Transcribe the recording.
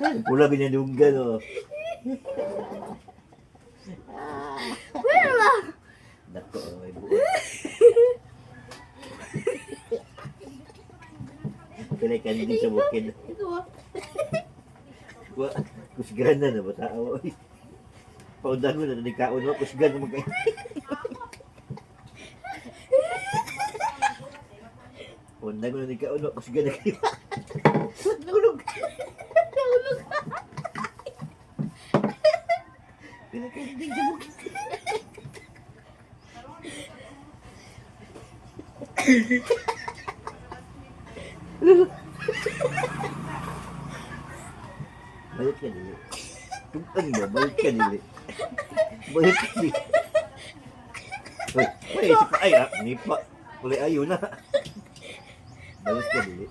Pula binadugan oh. Wala ba? Dako oh, may buot. Pinay kandi sa bukid. Ito ba? Wa, kusgan na ba tao? Paundan mo na nikaon mo, kusgan mo magkay. Paundan mo na nikaon mo, kusgan na kayo. Nahulog. Nahulog. Pinakanding sa bukid. Balik ka dili. Tumpang mo, balik ka dili. Balik ka dili. Uy, si pa ay, nipa. Kulay ayo na. Balik ka dili.